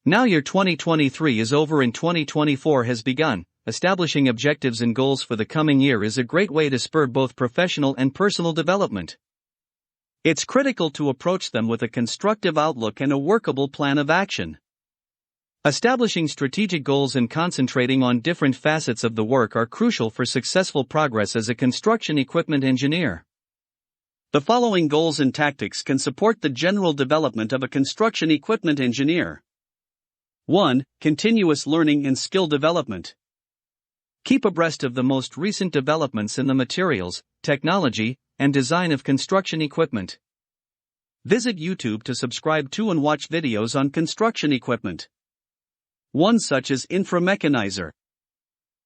Now your 2023 is over and 2024 has begun. Establishing objectives and goals for the coming year is a great way to spur both professional and personal development. It's critical to approach them with a constructive outlook and a workable plan of action. Establishing strategic goals and concentrating on different facets of the work are crucial for successful progress as a construction equipment engineer. The following goals and tactics can support the general development of a construction equipment engineer. 1. Continuous learning and skill development. Keep abreast of the most recent developments in the materials, technology, and design of construction equipment. Visit YouTube to subscribe to and watch videos on construction equipment. One such as Inframechanizer.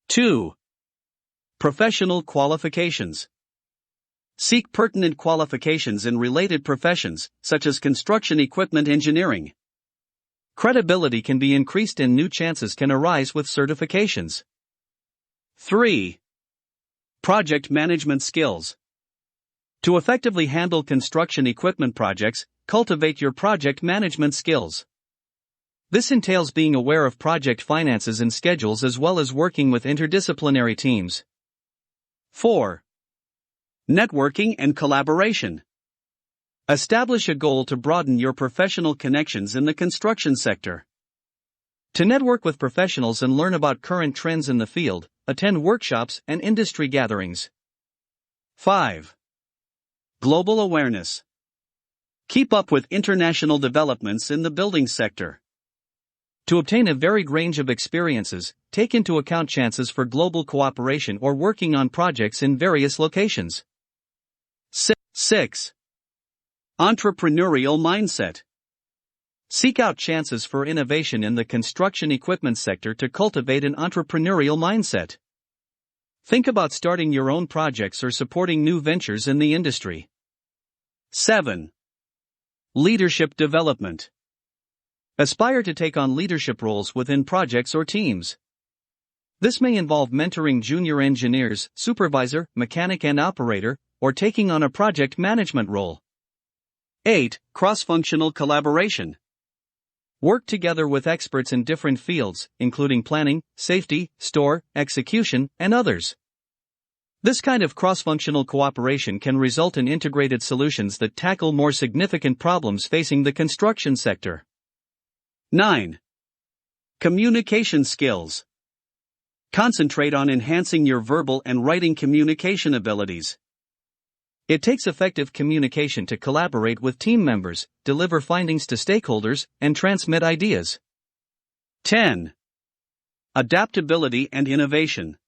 2. Professional qualifications. Seek pertinent qualifications in related professions, such as construction equipment engineering. Credibility can be increased and new chances can arise with certifications. 3. Project management skills. To effectively handle construction equipment projects, cultivate your project management skills. This entails being aware of project finances and schedules as well as working with interdisciplinary teams. 4. Networking and collaboration. Establish a goal to broaden your professional connections in the construction sector. To network with professionals and learn about current trends in the field, attend workshops and industry gatherings. 5. Global awareness. Keep up with international developments in the building sector. To obtain a varied range of experiences, take into account chances for global cooperation or working on projects in various locations. 6. Entrepreneurial mindset. Seek out chances for innovation in the construction equipment sector to cultivate an entrepreneurial mindset. Think about starting your own projects or supporting new ventures in the industry. 7. Leadership development. Aspire to take on leadership roles within projects or teams. This may involve mentoring junior engineers, supervisor, mechanic and operator, or taking on a project management role. 8. Cross-functional collaboration. Work together with experts in different fields, including planning, safety, store, execution, and others. This kind of cross-functional cooperation can result in integrated solutions that tackle more significant problems facing the construction sector. 9. Communication skills. Concentrate on enhancing your verbal and writing communication abilities. It takes effective communication to collaborate with team members, deliver findings to stakeholders, and transmit ideas. 10. Adaptability and innovation.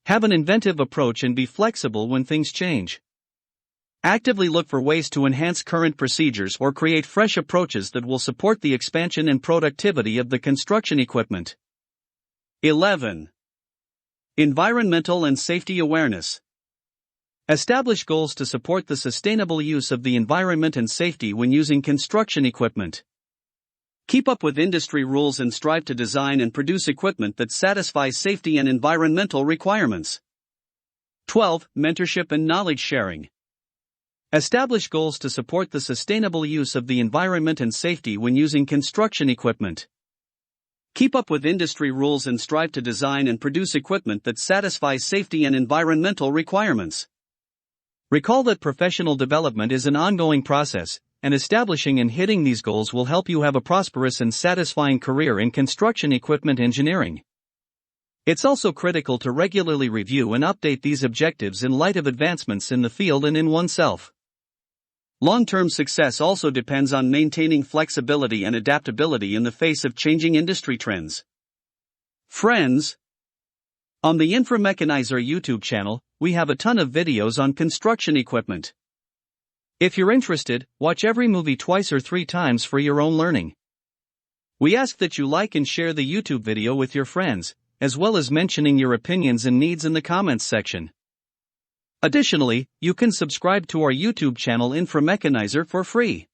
Have an inventive approach and be flexible when things change. Actively look for ways to enhance current procedures or create fresh approaches that will support the expansion and productivity of the construction equipment. 11. Environmental and safety awareness. Establish goals to support the sustainable use of the environment and safety when using construction equipment. Keep up with industry rules and strive to design and produce equipment that satisfies safety and environmental requirements. 12. Mentorship and knowledge sharing. Establish goals to support the sustainable use of the environment and safety when using construction equipment. Keep up with industry rules and strive to design and produce equipment that satisfies safety and environmental requirements. Recall that professional development is an ongoing process, and establishing and hitting these goals will help you have a prosperous and satisfying career in construction equipment engineering. It's also critical to regularly review and update these objectives in light of advancements in the field and in oneself. Long-term success also depends on maintaining flexibility and adaptability in the face of changing industry trends. Friends, on the Inframechanizer YouTube channel, we have a ton of videos on construction equipment. If you're interested, watch every movie twice or 3 times for your own learning. We ask that you like and share the YouTube video with your friends, as well as mentioning your opinions and needs in the comments section. Additionally, you can subscribe to our YouTube channel Inframechanizer for free.